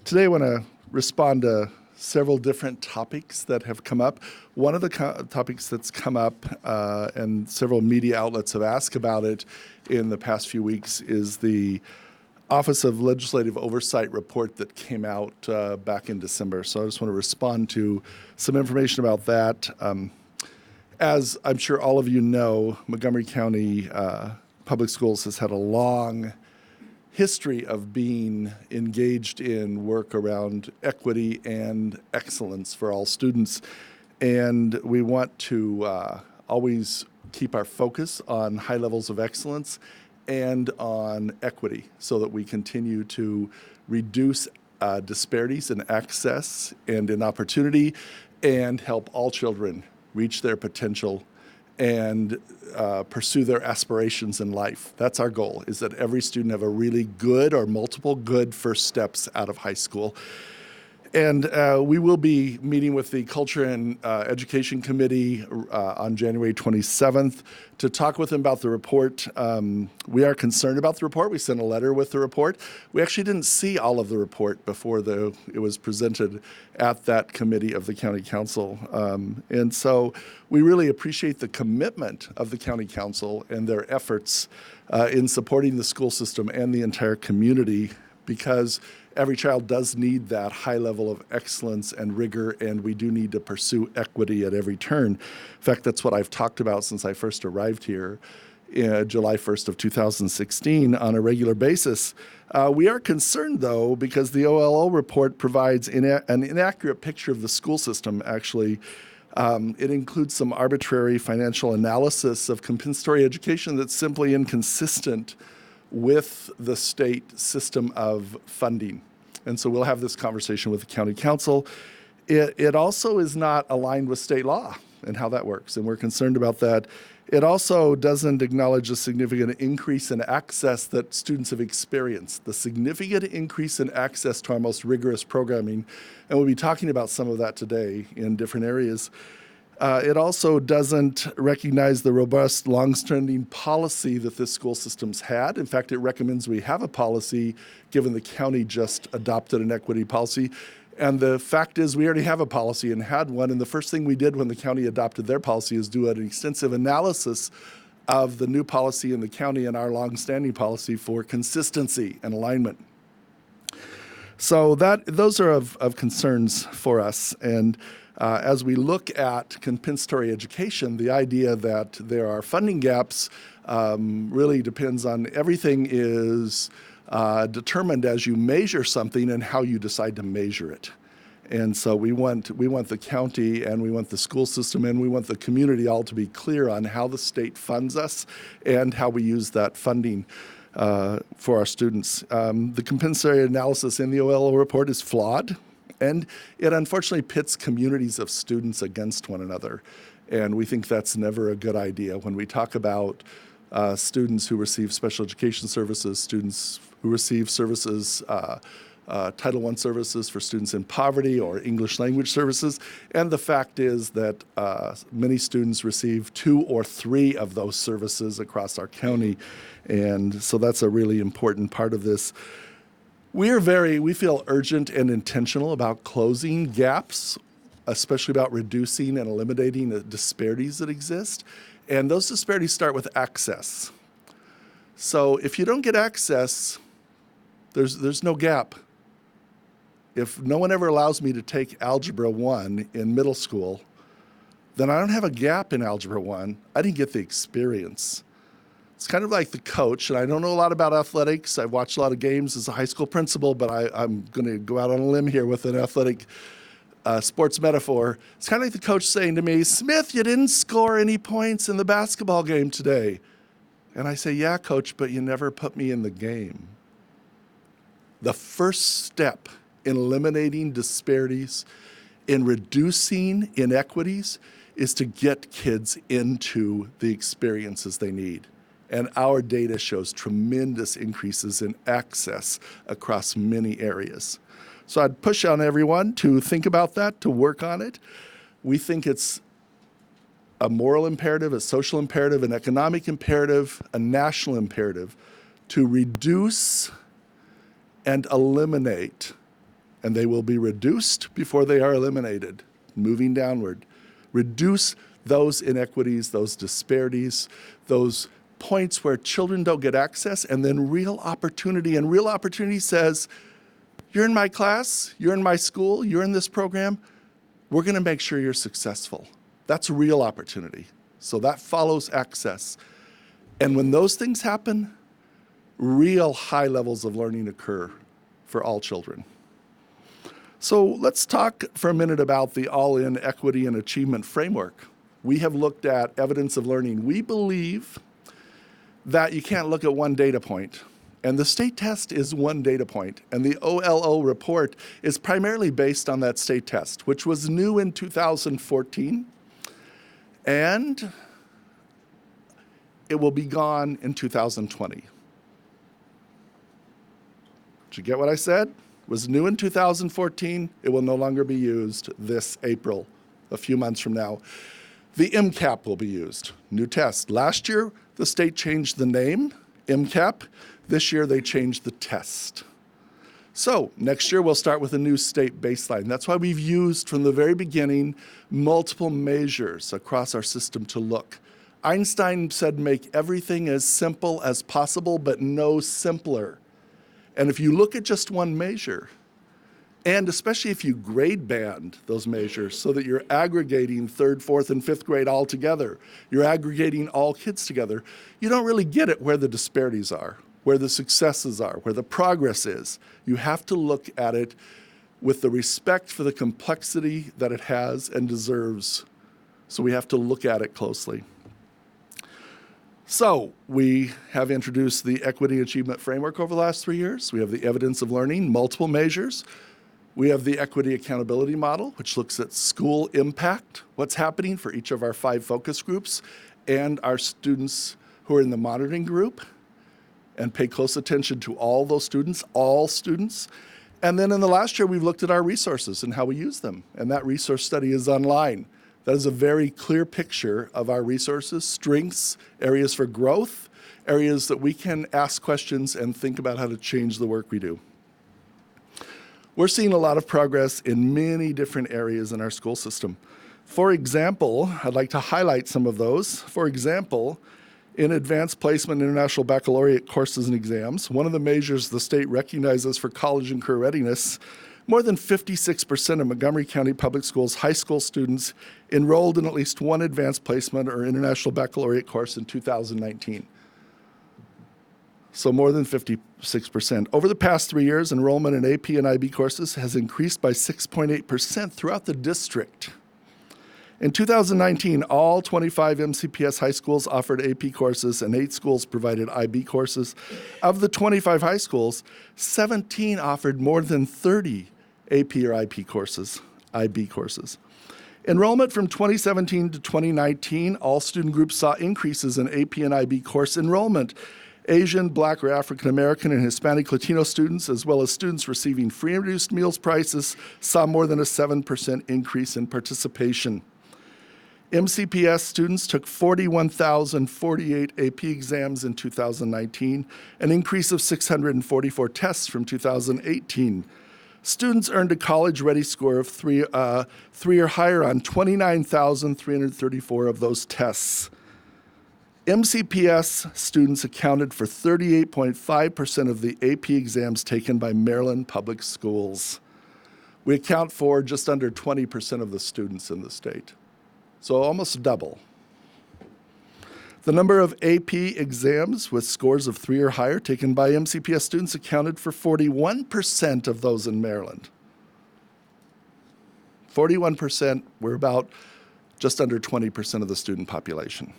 Today I want to respond to several different topics that have come up. One of the topics that's come up, and several media outlets have asked about it in the past few weeks, is the Office of Legislative Oversight report that came out back in December. So I just want to respond to some information about that. As I'm sure all of you know, Montgomery County Public Schools has had a long history of being engaged in work around equity and excellence for all students. And we want to always keep our focus on high levels of excellence and on equity so that we continue to reduce disparities in access and in opportunity and help all children reach their potential and pursue their aspirations in life. That's our goal, is that every student have a really good or multiple good first steps out of high school. And we will be meeting with the Culture and Education Committee on January 27th to talk with them about the report. We are concerned about the report. We sent a letter with the report. We actually didn't see all of the report before it was presented at that committee of the County Council. And so we really appreciate the commitment of the County Council and their efforts in supporting the school system and the entire community, because every child does need that high level of excellence and rigor, and we do need to pursue equity at every turn. In fact, that's what I've talked about since I first arrived here July 1st of 2016 on a regular basis. We are concerned, though, because the OLO report provides an inaccurate picture of the school system, actually. It includes some arbitrary financial analysis of compensatory education that's simply inconsistent with the state system of funding. And so we'll have this conversation with the County Council. It also is not aligned with state law and how that works, and we're concerned about that. It also doesn't acknowledge the significant increase in access that students have experienced, the significant increase in access to our most rigorous programming, and we'll be talking about some of that today in different areas. It also doesn't recognize the robust, long-standing policy that this school system's had. In fact, it recommends we have a policy, given the county just adopted an equity policy. And the fact is, we already have a policy and had one. And the first thing we did when the county adopted their policy is do an extensive analysis of the new policy in the county and our long-standing policy for consistency and alignment. So those are of concerns for us. And as we look at compensatory education, the idea that there are funding gaps really depends on, everything is determined as you measure something and how you decide to measure it. And so we want the county, and we want the school system, and we want the community all to be clear on how the state funds us and how we use that funding for our students. The compensatory analysis in the OLO report is flawed, and it unfortunately pits communities of students against one another. And we think that's never a good idea. When we talk about students who receive special education services, students who receive services, Title I services for students in poverty, or English language services, and the fact is that many students receive 2 or 3 of those services across our county. And so that's a really important part of this. We feel urgent and intentional about closing gaps, especially about reducing and eliminating the disparities that exist. And those disparities start with access. So if you don't get access, there's no gap. If no one ever allows me to take Algebra 1 in middle school, then I don't have a gap in Algebra 1. I didn't get the experience. It's kind of like the coach, and I don't know a lot about athletics. I've watched a lot of games as a high school principal, but I'm going to go out on a limb here with an athletic sports metaphor. It's kind of like the coach saying to me, "Smith, you didn't score any points in the basketball game today." And I say, "Yeah, coach, but you never put me in the game." The first step in eliminating disparities, in reducing inequities, is to get kids into the experiences they need. And our data shows tremendous increases in access across many areas. So I'd push on everyone to think about that, to work on it. We think it's a moral imperative, a social imperative, an economic imperative, a national imperative to reduce and eliminate and they will be reduced before they are eliminated, moving downward. Reduce those inequities, those disparities, those points where children don't get access, and then real opportunity. And real opportunity says, you're in my class, you're in my school, you're in this program, we're gonna make sure you're successful. That's real opportunity. So that follows access. And when those things happen, real high levels of learning occur for all children. So let's talk for a minute about the all-in equity and achievement framework. We have looked at evidence of learning. We believe that you can't look at one data point. And the state test is one data point. And the OLO report is primarily based on that state test, which was new in 2014. And it will be gone in 2020. Did you get what I said? It was new in 2014. It will no longer be used this April, a few months from now. The MCAP will be used, new test. Last year, the state changed the name, MCAP. This year, they changed the test. So next year, we'll start with a new state baseline. That's why we've used, from the very beginning, multiple measures across our system to look. Einstein said, make everything as simple as possible, but no simpler. And if you look at just one measure, and especially if you grade band those measures so that you're aggregating third, fourth, and fifth grade all together, you're aggregating all kids together, you don't really get it where the disparities are, where the successes are, where the progress is. You have to look at it with the respect for the complexity that it has and deserves. So we have to look at it closely. So we have introduced the Equity Achievement Framework over the last 3 years. We have the evidence of learning, multiple measures. We have the Equity Accountability Model, which looks at school impact, what's happening for each of our 5 focus groups, and our students who are in the monitoring group, and pay close attention to all those students, all students. And then in the last year, we've looked at our resources and how we use them. And that resource study is online. That is a very clear picture of our resources, strengths, areas for growth, areas that we can ask questions and think about how to change the work we do. We're seeing a lot of progress in many different areas in our school system. For example, I'd like to highlight some of those. For example, in advanced placement international baccalaureate courses and exams, one of the measures the state recognizes for college and career readiness, more than 56% of Montgomery County Public Schools high school students enrolled in at least one advanced placement or international baccalaureate course in 2019. So more than 56%. Over the past 3 years, enrollment in AP and IB courses has increased by 6.8% throughout the district. In 2019, all 25 MCPS high schools offered AP courses and 8 schools provided IB courses. Of the 25 high schools, 17 offered more than 30 AP or IB courses. Enrollment from 2017 to 2019, all student groups saw increases in AP and IB course enrollment. Asian, Black, or African American and Hispanic Latino students, as well as students receiving free and reduced meals prices, saw more than a 7% increase in participation. MCPS students took 41,048 AP exams in 2019, an increase of 644 tests from 2018. Students earned a college-ready score of 3 or higher on 29,334 of those tests. MCPS students accounted for 38.5% of the AP exams taken by Maryland public schools. We account for just under 20% of the students in the state, so almost double. The number of AP exams with scores of 3 or higher taken by MCPS students accounted for 41% of those in Maryland. 41%, we're about just under 20% of the student population.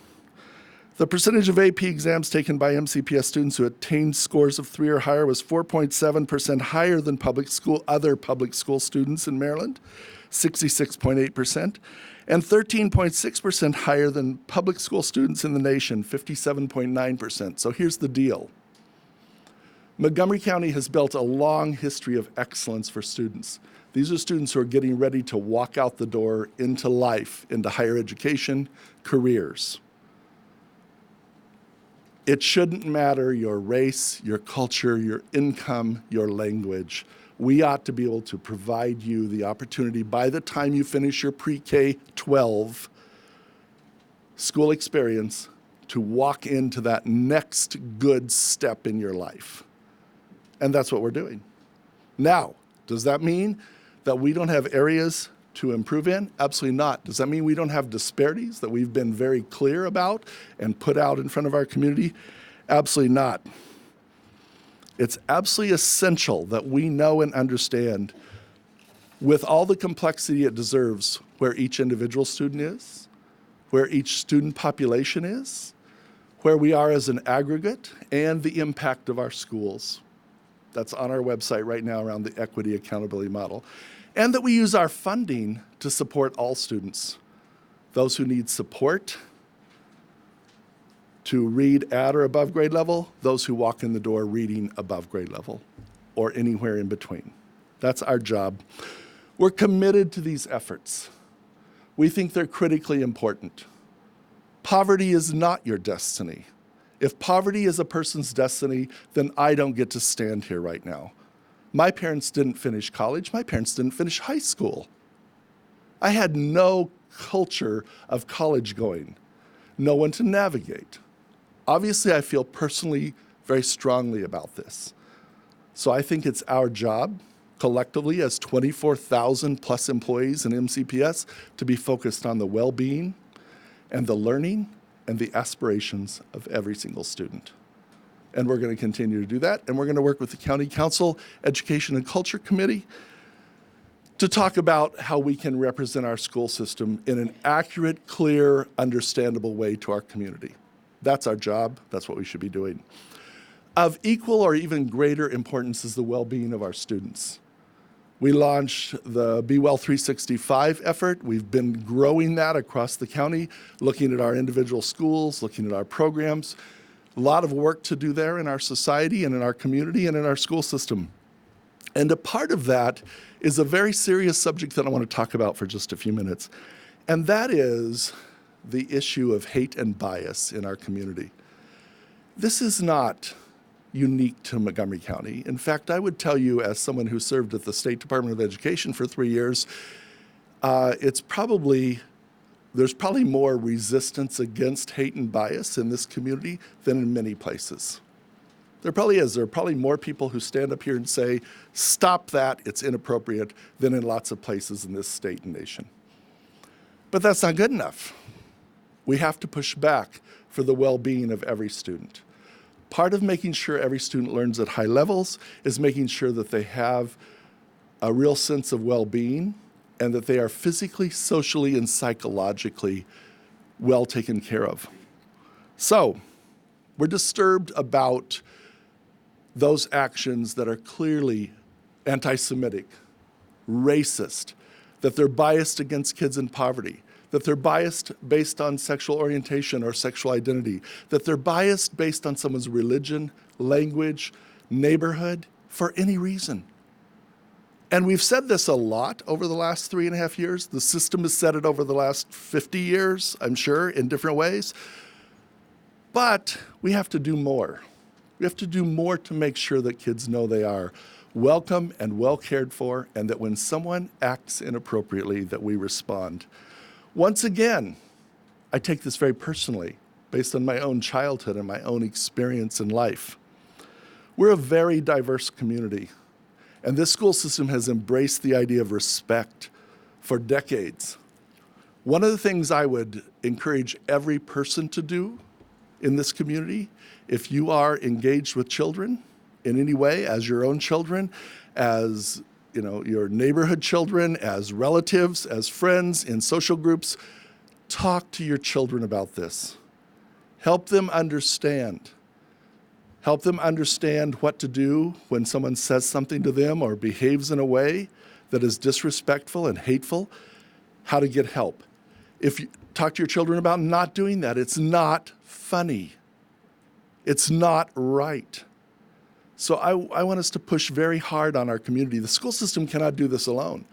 The percentage of AP exams taken by MCPS students who attained scores of 3 or higher was 4.7% higher than other public school students in Maryland, 66.8%, and 13.6% higher than public school students in the nation, 57.9%. So here's the deal. Montgomery County has built a long history of excellence for students. These are students who are getting ready to walk out the door into life, into higher education, careers. It shouldn't matter your race, your culture, your income, your language. we ought to be able to provide you the opportunity by the time you finish your pre-K-12 school experience to walk into that next good step in your life. And that's what we're doing. Now, does that mean that we don't have areas to improve in? Absolutely not. Does that mean we don't have disparities that we've been very clear about and put out in front of our community? Absolutely not. It's absolutely essential that we know and understand, with all the complexity it deserves, where each individual student is, where each student population is, where we are as an aggregate, and the impact of our schools. That's on our website right now around the equity accountability model. And that we use our funding to support all students, those who need support to read at or above grade level, those who walk in the door reading above grade level, or anywhere in between. That's our job. We're committed to these efforts. We think they're critically important. Poverty is not your destiny. If poverty is a person's destiny, then I don't get to stand here right now. My parents didn't finish college. My parents didn't finish high school. I had no culture of college going, no one to navigate. Obviously, I feel personally very strongly about this. So I think it's our job, collectively, as 24,000 plus employees in MCPS, to be focused on the well-being and the learning and the aspirations of every single student. And we're going to continue to do that, and we're going to work with the County Council Education and Culture Committee to talk about how we can represent our school system in an accurate, clear, understandable way to our community. That's our job. That's what we should be doing. Of equal or even greater importance is the well-being of our students. We launched the Be Well 365 effort. We've been growing that across the county, looking at our individual schools, looking at our programs. A lot of work to do there in our society and in our community and in our school system. And a part of that is a very serious subject that I want to talk about for just a few minutes, and that is the issue of hate and bias in our community. This is not unique to Montgomery County. In fact, I would tell you, as someone who served at the State Department of Education for 3 years, there's probably more resistance against hate and bias in this community than in many places. There probably is. There are probably more people who stand up here and say, stop that, it's inappropriate, than in lots of places in this state and nation. But that's not good enough. We have to push back for the well-being of every student. Part of making sure every student learns at high levels is making sure that they have a real sense of well-being and that they are physically, socially, and psychologically well taken care of. So, we're disturbed about those actions that are clearly anti-Semitic, racist, that they're biased against kids in poverty, that they're biased based on sexual orientation or sexual identity, that they're biased based on someone's religion, language, neighborhood, for any reason. And we've said this a lot over the last 3.5 years. The system has said it over the last 50 years, I'm sure, in different ways. But we have to do more. We have to do more to make sure that kids know they are welcome and well cared for, and that when someone acts inappropriately, that we respond. Once again, I take this very personally, based on my own childhood and my own experience in life. We're a very diverse community, and this school system has embraced the idea of respect for decades. One of the things I would encourage every person to do in this community, if you are engaged with children in any way, as your own children, as your neighborhood children, as relatives, as friends, in social groups, talk to your children about this. Help them understand. Help them understand what to do when someone says something to them or behaves in a way that is disrespectful and hateful, how to get help. If you talk to your children about not doing that, it's not funny. It's not right. So I want us to push very hard on our community. The school system cannot do this alone.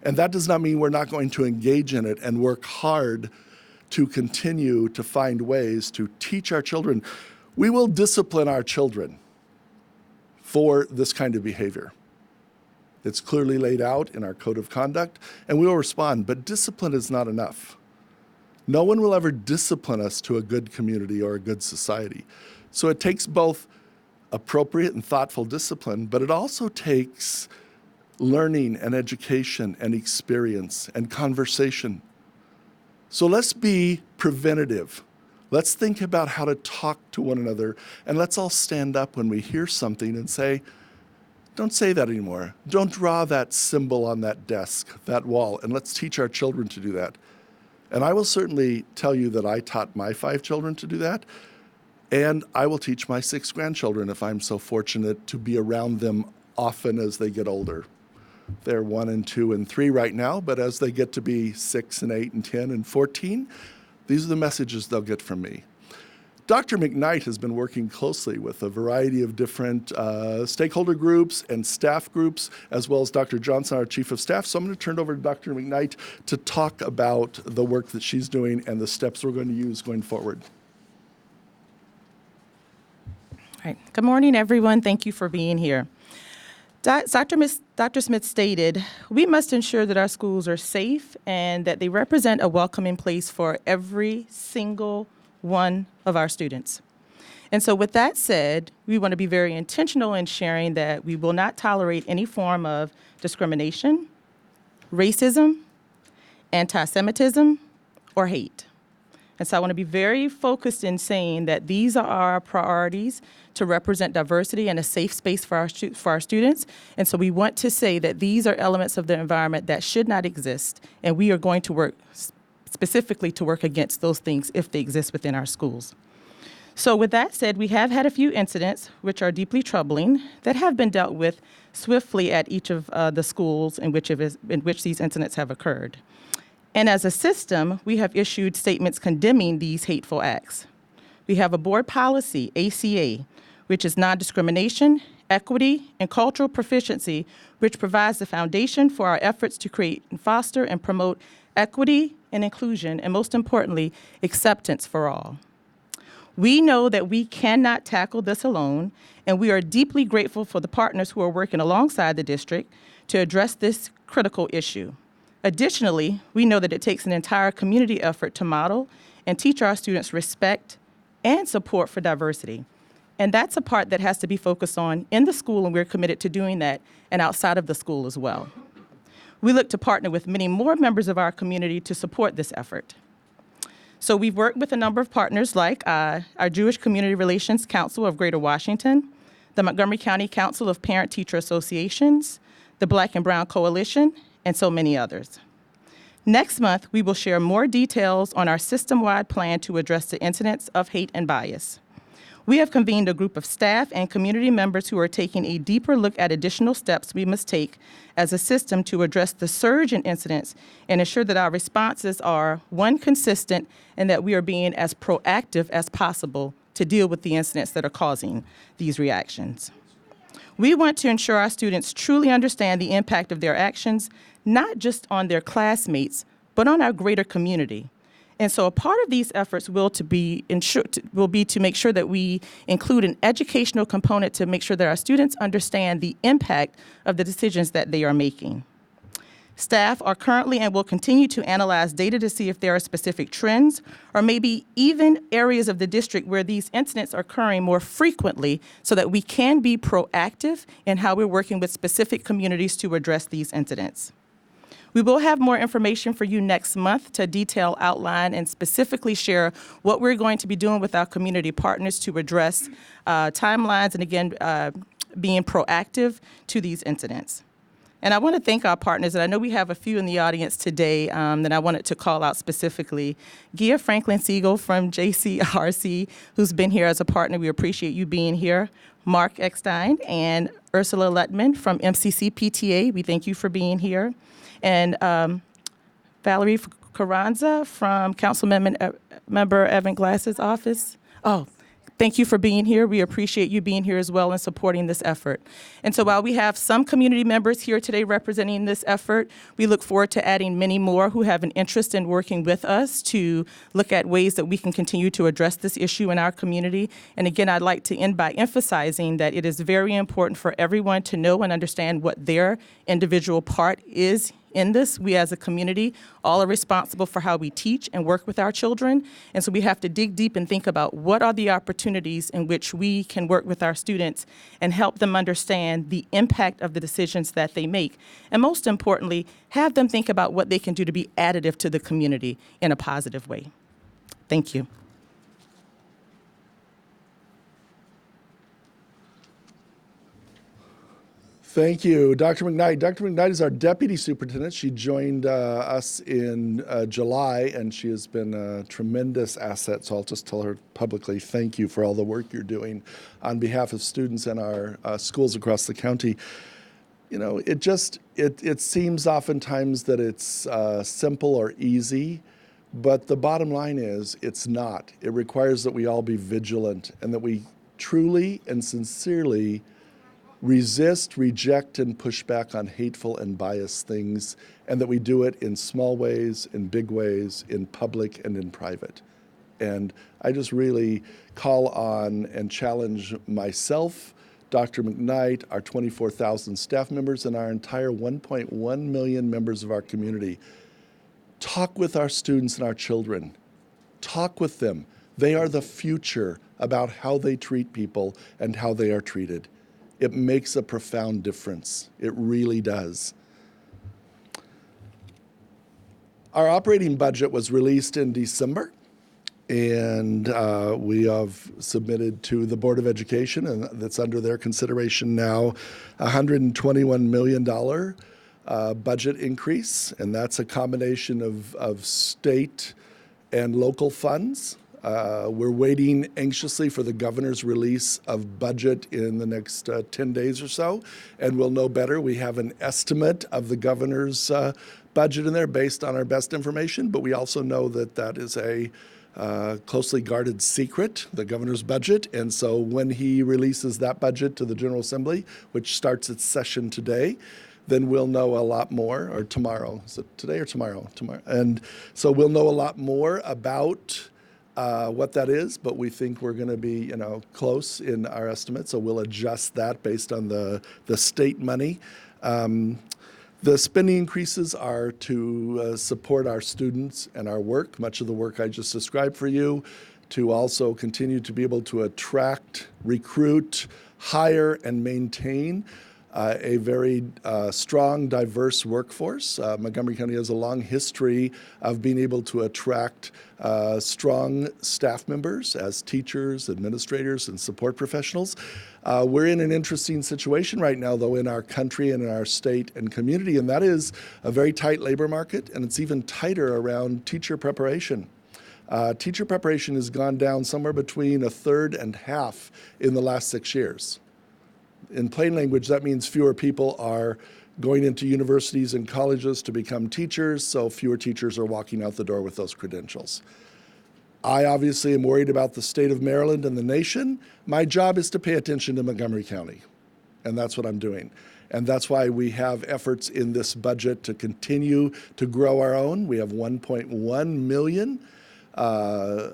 And that does not mean we're not going to engage in it and work hard to continue to find ways to teach our children. We will discipline our children for this kind of behavior. It's clearly laid out in our code of conduct, and we will respond. But discipline is not enough. No one will ever discipline us to a good community or a good society. So it takes both appropriate and thoughtful discipline, but it also takes learning and education and experience and conversation. So let's be preventative. Let's think about how to talk to one another, and let's all stand up when we hear something and say, don't say that anymore. Don't draw that symbol on that desk, that wall, and let's teach our children to do that. And I will certainly tell you that I taught my 5 children to do that, and I will teach my 6 grandchildren if I'm so fortunate to be around them often as they get older. They're 1 and 2 and 3 right now, but as they get to be 6 and 8 and 10 and 14, these are the messages they'll get from me. Dr. McKnight has been working closely with a variety of different stakeholder groups and staff groups, as well as Dr. Johnson, our Chief of Staff. So I'm going to turn it over to Dr. McKnight to talk about the work that she's doing and the steps we're going to use going forward. All right. Good morning, everyone. Thank you for being here. Dr. Smith stated, we must ensure that our schools are safe and that they represent a welcoming place for every single one of our students. And so with that said, we want to be very intentional in sharing that we will not tolerate any form of discrimination, racism, anti-Semitism, or hate. And so I want to be very focused in saying that these are our priorities to represent diversity and a safe space for our students. And so we want to say that these are elements of the environment that should not exist, and we are going to work specifically to work against those things if they exist within our schools. So with that said, we have had a few incidents which are deeply troubling that have been dealt with swiftly at each of the schools in which these incidents have occurred. And as a system, we have issued statements condemning these hateful acts. We have a board policy, ACA, which is non-discrimination, equity, and cultural proficiency, which provides the foundation for our efforts to create and foster and promote equity and inclusion, and most importantly, acceptance for all. We know that we cannot tackle this alone, and we are deeply grateful for the partners who are working alongside the district to address this critical issue. Additionally, we know that it takes an entire community effort to model and teach our students respect and support for diversity. And that's a part that has to be focused on in the school, and we're committed to doing that, and outside of the school as well. We look to partner with many more members of our community to support this effort. So we've worked with a number of partners like our Jewish Community Relations Council of Greater Washington, the Montgomery County Council of Parent-Teacher Associations, the Black and Brown Coalition, and so many others. Next month, we will share more details on our system-wide plan to address the incidents of hate and bias. We have convened a group of staff and community members who are taking a deeper look at additional steps we must take as a system to address the surge in incidents and ensure that our responses are, one, consistent, and that we are being as proactive as possible to deal with the incidents that are causing these reactions. We want to ensure our students truly understand the impact of their actions, not just on their classmates, but on our greater community. And so a part of these efforts will be to make sure that we include an educational component to make sure that our students understand the impact of the decisions that they are making. Staff are currently and will continue to analyze data to see if there are specific trends or maybe even areas of the district where these incidents are occurring more frequently so that we can be proactive in how we're working with specific communities to address these incidents. We will have more information for you next month to detail, outline, and specifically share what we're going to be doing with our community partners to address timelines and, again, being proactive to these incidents. And I want to thank our partners, and I know we have a few in the audience today that I wanted to call out specifically. Gia Franklin-Siegel from JCRC, who's been here as a partner. We appreciate you being here. Mark Eckstein and Ursula Lutman from MCC-PTA. We thank you for being here. And Valerie Carranza from Councilmember Evan Glass's office. Oh, Thank you for being here. We appreciate you being here as well and supporting this effort. And so while we have some community members here today representing this effort, we look forward to adding many more who have an interest in working with us to look at ways that we can continue to address this issue in our community. And again, I'd like to end by emphasizing that it is very important for everyone to know and understand what their individual part is in this. We as a community all are responsible for how we teach and work with our children. And so we have to dig deep and think about what are the opportunities in which we can work with our students and help them understand the impact of the decisions that they make. And most importantly, have them think about what they can do to be additive to the community in a positive way. Thank you. Thank you, Dr. McKnight. Dr. McKnight is our deputy superintendent. She joined us in July, and she has been a tremendous asset. So I'll just tell her publicly, thank you for all the work you're doing on behalf of students in our schools across the county. You know, it seems oftentimes that it's simple or easy, but the bottom line is it's not. It requires that we all be vigilant and that we truly and sincerely resist, reject, and push back on hateful and biased things, and that we do it in small ways, in big ways, in public and in private. And I just really call on and challenge myself, Dr. McKnight, our 24,000 staff members, and our entire 1.1 million members of our community. Talk with our students and our children. Talk with them. They are the future about how they treat people and how they are treated. It makes a profound difference. It really does. Our operating budget was released in December, and we have submitted to the Board of Education, and that's under their consideration now, $121 million budget increase, and that's a combination of state and local funds. We're waiting anxiously for the governor's release of budget in the next 10 days or so, and we'll know better. We have an estimate of the governor's budget in there based on our best information, but we also know that that is a closely guarded secret, the governor's budget. And so when he releases that budget to the General Assembly, which starts its session today, then we'll know a lot more, or tomorrow. Is it today or tomorrow? Tomorrow. And so we'll know a lot more about what that is, but we think we're going to be, close in our estimate, so we'll adjust that based on the state money. The spending increases are to support our students and our work, much of the work I just described for you, to also continue to be able to attract, recruit, hire, and maintain a very strong, diverse workforce. Montgomery County has a long history of being able to attract strong staff members as teachers, administrators, and support professionals. We're in an interesting situation right now, though, in our country and in our state and community, and that is a very tight labor market, and it's even tighter around teacher preparation. Teacher preparation has gone down somewhere between a third and half in the last 6 years. In plain language, that means fewer people are going into universities and colleges to become teachers, so fewer teachers are walking out the door with those credentials. I obviously am worried about the state of Maryland and the nation. My job is to pay attention to Montgomery County, and that's what I'm doing. And that's why we have efforts in this budget to continue to grow our own. We have 1.1 million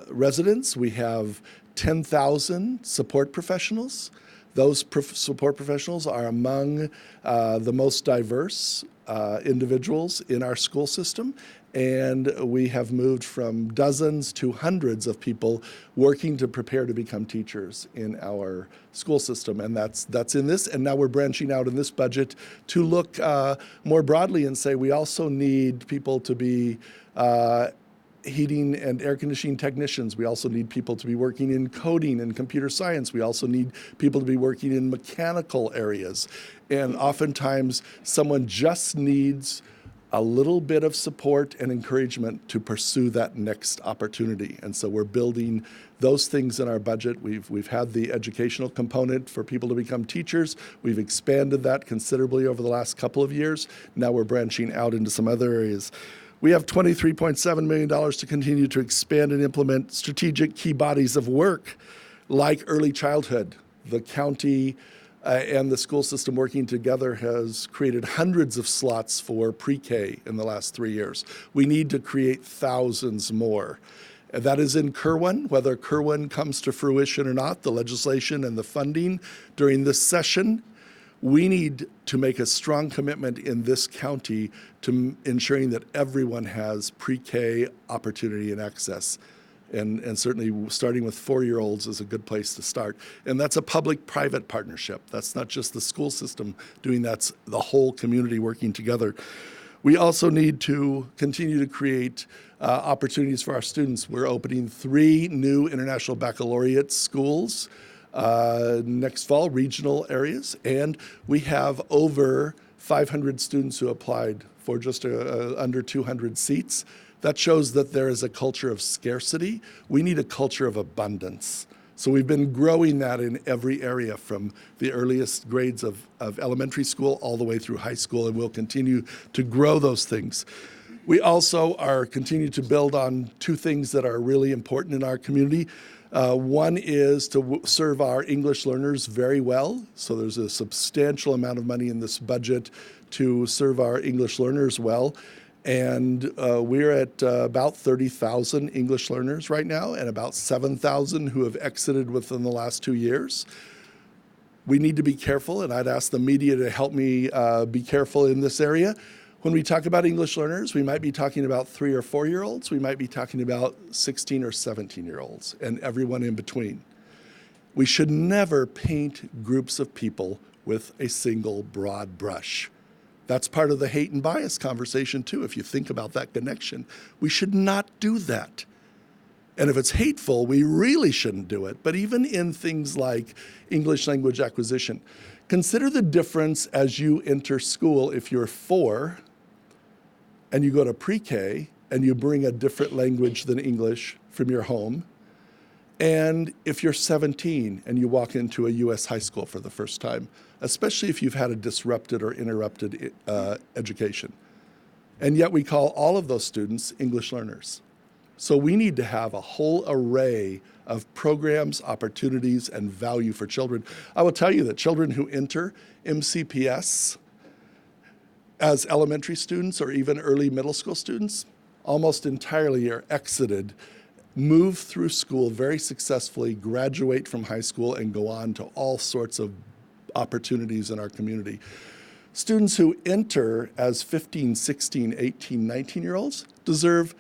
residents. We have 10,000 support professionals. Those support professionals are among the most diverse individuals in our school system, and we have moved from dozens to hundreds of people working to prepare to become teachers in our school system, and that's in this. And now we're branching out in this budget to look more broadly and say we also need people to be heating and air conditioning technicians. We also need people to be working in coding and computer science. We also need people to be working in mechanical areas. And oftentimes someone just needs a little bit of support and encouragement to pursue that next opportunity. And so we're building those things in our budget. We've had the educational component for people to become teachers. We've expanded that considerably over the last couple of years. Now we're branching out into some other areas. We have $23.7 million to continue to expand and implement strategic key bodies of work. Like early childhood, the county and the school system working together has created hundreds of slots for pre-K in the last 3 years. We need to create thousands more. And that is in Kerwin. Whether Kerwin comes to fruition or not, the legislation and the funding during this session, we need to make a strong commitment in this county to ensuring that everyone has pre-K opportunity and access. And certainly starting with 4-year-olds is a good place to start. And that's a public-private partnership. That's not just the school system doing that, that's the whole community working together. We also need to continue to create opportunities for our students. We're opening 3 new International Baccalaureate schools next fall, regional areas, and we have over 500 students who applied for just under 200 seats. That shows that there is a culture of scarcity. We need a culture of abundance. So we've been growing that in every area from the earliest grades of elementary school all the way through high school, and we'll continue to grow those things. We also are continuing to build on 2 things that are really important in our community. One is to serve our English learners very well. So there's a substantial amount of money in this budget to serve our English learners well. And we're at about 30,000 English learners right now and about 7,000 who have exited within the last 2 years. We need to be careful, and I'd ask the media to help me be careful in this area. When we talk about English learners, we might be talking about 3 or 4-year-olds. We might be talking about 16 or 17-year-olds and everyone in between. We should never paint groups of people with a single broad brush. That's part of the hate and bias conversation too, if you think about that connection. We should not do that. And if it's hateful, we really shouldn't do it. But even in things like English language acquisition, consider the difference as you enter school if you're 4 and you go to pre-K and you bring a different language than English from your home, and if you're 17 and you walk into a U.S. high school for the first time, especially if you've had a disrupted or interrupted education. And yet we call all of those students English learners. So we need to have a whole array of programs, opportunities, and value for children. I will tell you that children who enter MCPS as elementary students or even early middle school students almost entirely are exited, move through school very successfully, graduate from high school, and go on to all sorts of opportunities in our community. Students who enter as 15, 16, 18, 19-year-olds deserve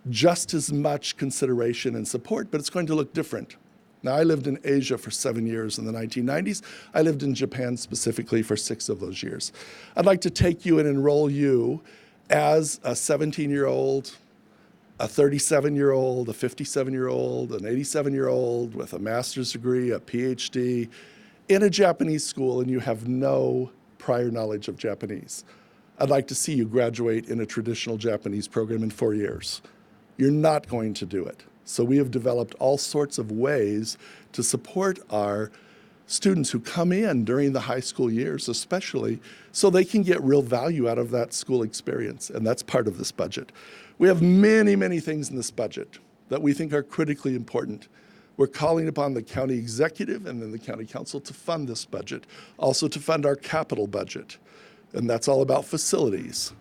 just as much consideration and support, but it's going to look different. Now, I lived in Asia for 7 years in the 1990s. I lived in Japan specifically for 6 of those years. I'd like to take you and enroll you as a 17-year-old, a 37-year-old, a 57-year-old, an 87-year-old with a master's degree, a PhD, in a Japanese school, and you have no prior knowledge of Japanese. I'd like to see you graduate in a traditional Japanese program in 4 years. You're not going to do it. So we have developed all sorts of ways to support our students who come in during the high school years, especially, so they can get real value out of that school experience, and that's part of this budget. We have many, many things in this budget that we think are critically important. We're calling upon the county executive and then the county council to fund this budget, also to fund our capital budget, and that's all about facilities.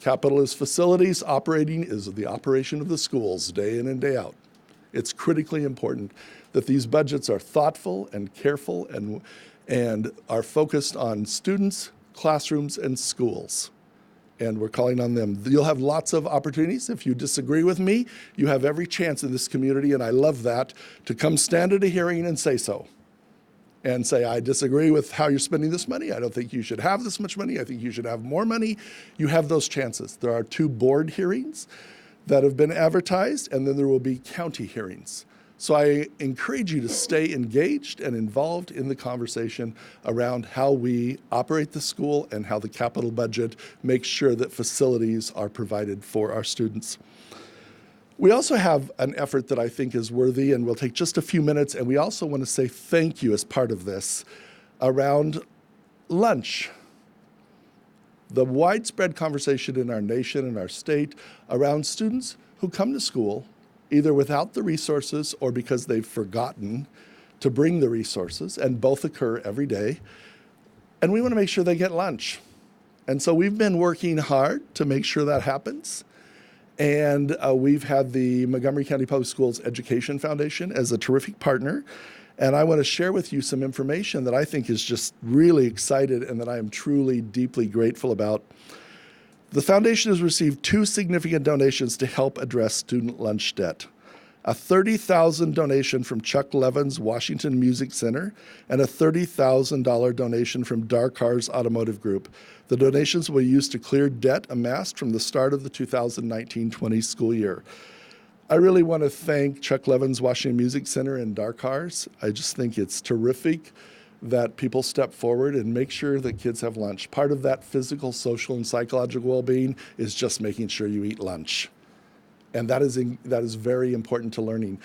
Capital is facilities, operating is the operation of the schools day in and day out. It's critically important that these budgets are thoughtful and careful and are focused on students, classrooms, and schools. And we're calling on them. You'll have lots of opportunities. If you disagree with me, you have every chance in this community, and I love that, to come stand at a hearing and say so. And say, I disagree with how you're spending this money. I don't think you should have this much money. I think you should have more money. You have those chances. There are 2 board hearings that have been advertised, and then there will be county hearings. So I encourage you to stay engaged and involved in the conversation around how we operate the school and how the capital budget makes sure that facilities are provided for our students. We also have an effort that I think is worthy, and we'll take just a few minutes, and we also want to say thank you as part of this around lunch. The widespread conversation in our nation and our state around students who come to school either without the resources or because they've forgotten to bring the resources, and both occur every day. And we want to make sure they get lunch. And so we've been working hard to make sure that happens. And we've had the Montgomery County Public Schools Education Foundation as a terrific partner. And I want to share with you some information that I think is just really excited and that I am truly, deeply grateful about. The foundation has received 2 significant donations to help address student lunch debt. A $30,000 donation from Chuck Levin's Washington Music Center and a $30,000 donation from Dark Cars Automotive Group. The donations will be used to clear debt amassed from the start of the 2019-20 school year. I really want to thank Chuck Levin's Washington Music Center and Dark Cars. I just think it's terrific that people step forward and make sure that kids have lunch. Part of that physical, social, and psychological well-being is just making sure you eat lunch. And that is very important to learning.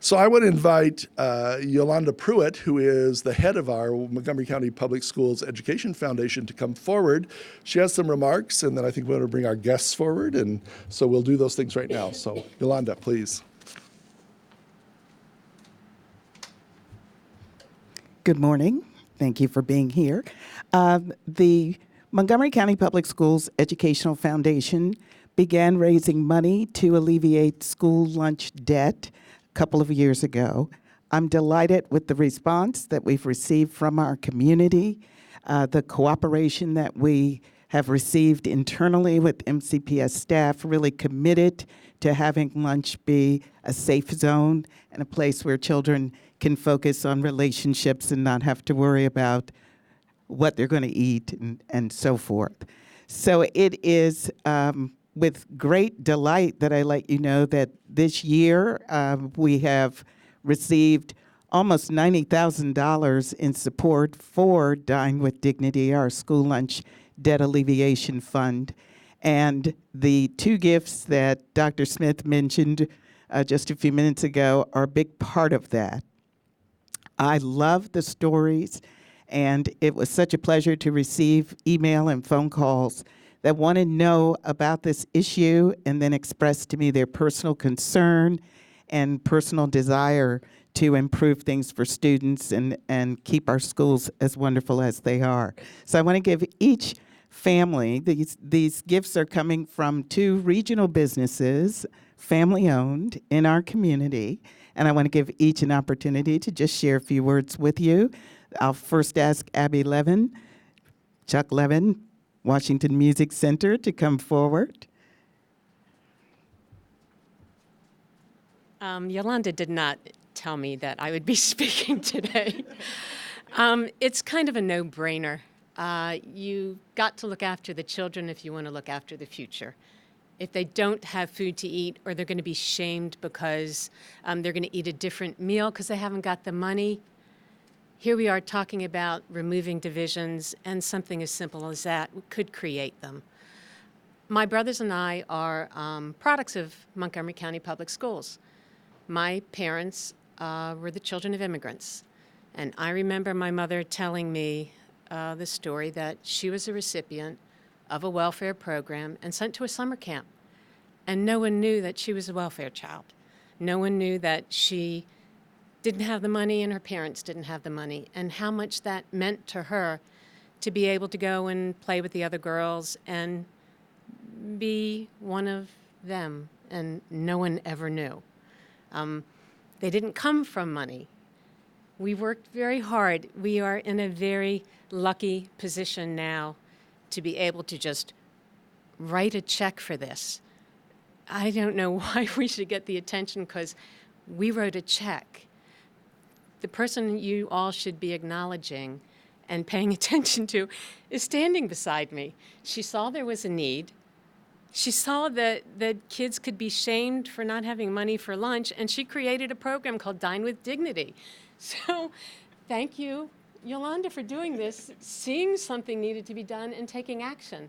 So I want to invite Yolanda Pruett, who is the head of our Montgomery County Public Schools Education Foundation, to come forward. She has some remarks, and then I think we're going to bring our guests forward, and so we'll do those things right now. So Yolanda, please. Good morning. Thank you for being here. The Montgomery County Public Schools Educational Foundation began raising money to alleviate school lunch debt a couple of years ago. I'm delighted with the response that we've received from our community, the cooperation that we have received internally with MCPS staff, really committed to having lunch be a safe zone and a place where children can focus on relationships and not have to worry about what they're going to eat and so forth. So it is with great delight that I let you know that this year we have received almost $90,000 in support for Dine with Dignity, our school lunch debt alleviation fund. And the 2 gifts that Dr. Smith mentioned just a few minutes ago are a big part of that. I love the stories, and it was such a pleasure to receive email and phone calls that want to know about this issue and then express to me their personal concern and personal desire to improve things for students and keep our schools as wonderful as they are. So I want to give each family, these gifts are coming from 2 regional businesses, family-owned, in our community, and I want to give each an opportunity to just share a few words with you. I'll first ask Abby Levin, Chuck Levin, Washington Music Center, to come forward. Yolanda did not tell me that I would be speaking today. It's kind of a no-brainer. You got to look after the children if you want to look after the future. If they don't have food to eat, or they're going to be shamed because they're going to eat a different meal because they haven't got the money, here we are talking about removing divisions, and something as simple as that could create them. My brothers and I are products of Montgomery County Public Schools. My parents were the children of immigrants, and I remember my mother telling me the story that she was a recipient of a welfare program and sent to a summer camp, and no one knew that she was a welfare child. No one knew that she didn't have the money and her parents didn't have the money, and how much that meant to her to be able to go and play with the other girls and be one of them, and no one ever knew. They didn't come from money. We worked very hard. We are in a very lucky position now to be able to just write a check for this. I don't know why we should get the attention, because we wrote a check. The person you all should be acknowledging and paying attention to is standing beside me. She saw there was a need. She saw that kids could be shamed for not having money for lunch, and she created a program called Dine with Dignity. So thank you, Yolanda, for doing this, seeing something needed to be done and taking action.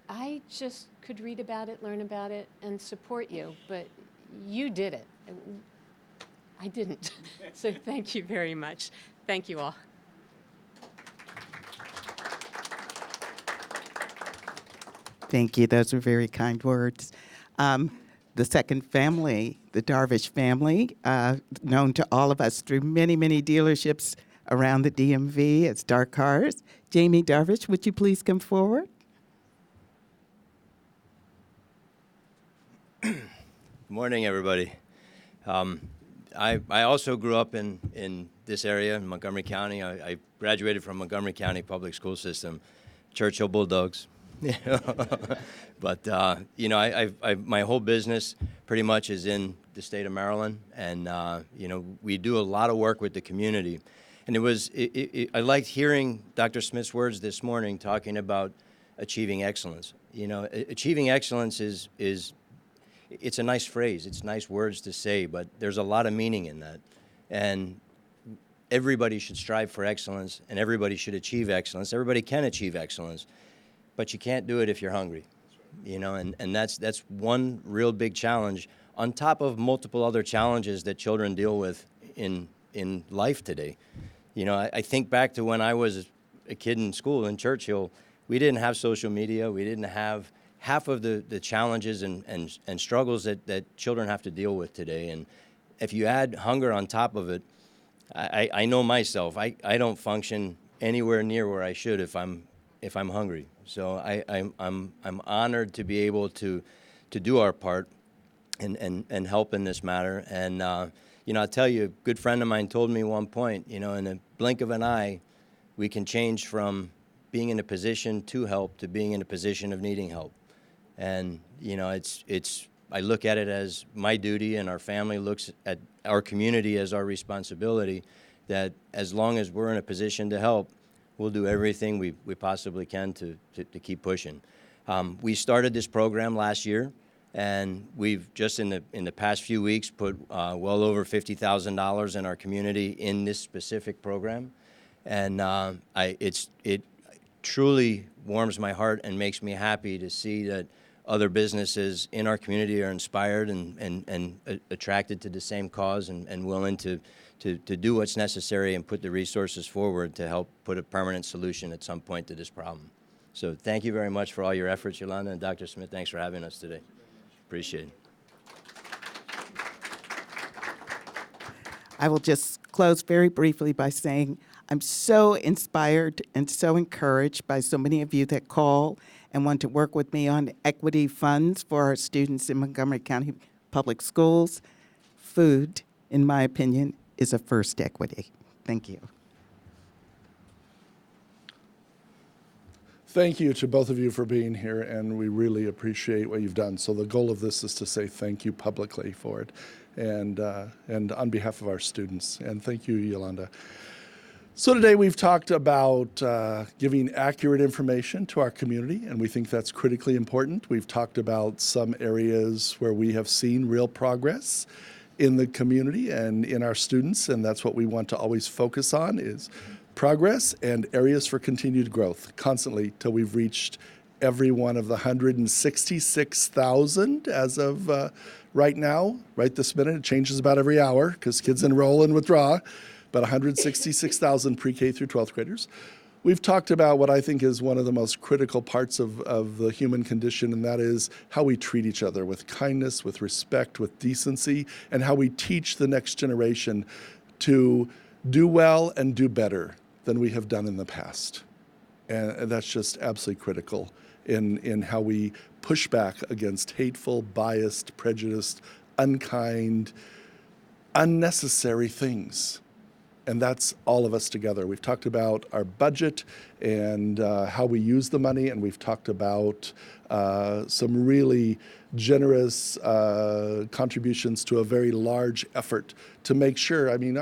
I just could read about it, learn about it, and support you, but you did it. I didn't. So thank you very much. Thank you all. Thank you. Those are very kind words. the second family, the Darvish family, known to all of us through many, many dealerships around the DMV as dark cars. Jamie Darvish, would you please come forward? Good morning, everybody. I also grew up in this area in Montgomery County. I graduated from Montgomery County Public School System, Churchill Bulldogs. But my whole business pretty much is in the state of Maryland, and we do a lot of work with the community. And I liked hearing Dr. Smith's words this morning talking about achieving excellence. Achieving excellence it's a nice phrase. It's nice words to say, but there's a lot of meaning in that. And everybody should strive for excellence, and everybody should achieve excellence. Everybody can achieve excellence, but you can't do it if you're hungry. And that's one real big challenge on top of multiple other challenges that children deal with in life today. I think back to when I was a kid in school in Churchill. We didn't have social media. We didn't have half of the challenges and struggles that children have to deal with today. And if you add hunger on top of it, I know myself, I don't function anywhere near where I should if I'm hungry. So I'm honored to be able to do our part and help in this matter. And I'll tell you, a good friend of mine told me one point, in a blink of an eye, we can change from being in a position to help to being in a position of needing help. And, I look at it as my duty, and our family looks at our community as our responsibility, that as long as we're in a position to help, we'll do everything we possibly can to keep pushing. We started this program last year, and we've just in the past few weeks put well over $50,000 in our community in this specific program. And it truly warms my heart and makes me happy to see that other businesses in our community are inspired and attracted to the same cause and willing to do what's necessary and put the resources forward to help put a permanent solution at some point to this problem. So thank you very much for all your efforts, Yolanda, and Dr. Smith, thanks for having us today. Appreciate it. I will just close very briefly by saying I'm so inspired and so encouraged by so many of you that call and want to work with me on equity funds for our students in Montgomery County Public Schools. Food, in my opinion, is a first equity. Thank you. Thank you to both of you for being here, and we really appreciate what you've done. So the goal of this is to say thank you publicly for it, and on behalf of our students. And thank you, Yolanda. So today we've talked about giving accurate information to our community, and we think that's critically important. We've talked about some areas where we have seen real progress in the community and in our students, and that's what we want to always focus on is progress and areas for continued growth constantly till we've reached every one of the 166,000 as of right now, right this minute. It changes about every hour because kids enroll and withdraw, but 166,000 pre-K through 12th graders. We've talked about what I think is one of the most critical parts of the human condition, and that is how we treat each other with kindness, with respect, with decency, and how we teach the next generation to do well and do better than we have done in the past. And that's just absolutely critical in how we push back against hateful, biased, prejudiced, unkind, unnecessary things. And that's all of us together. We've talked about our budget and how we use the money, and we've talked about some really generous contributions to a very large effort to make sure. I mean,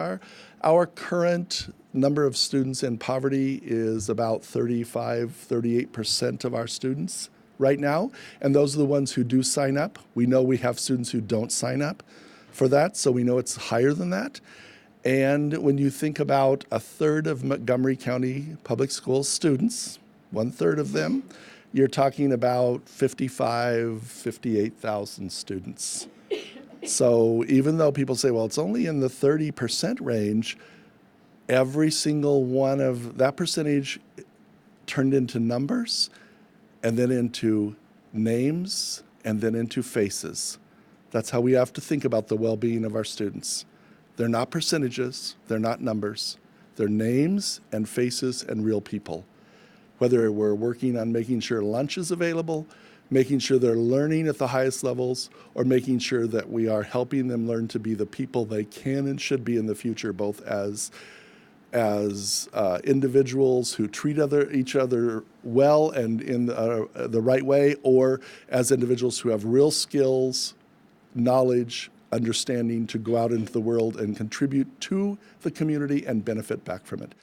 our current number of students in poverty is about 38% of our students right now, and those are the ones who do sign up. We know we have students who don't sign up for that, so we know it's higher than that. And when you think about a third of Montgomery County Public Schools students, 1/3 of them, you're talking about 58,000 students. So even though people say, well, it's only in the 30% range, every single one of that percentage turned into numbers and then into names and then into faces. That's how we have to think about the well-being of our students. They're not percentages, they're not numbers. They're names and faces and real people. Whether we're working on making sure lunch is available, making sure they're learning at the highest levels, or making sure that we are helping them learn to be the people they can and should be in the future, both as individuals who treat each other well and in the right way, or as individuals who have real skills, knowledge, understanding to go out into the world and contribute to the community and benefit back from it.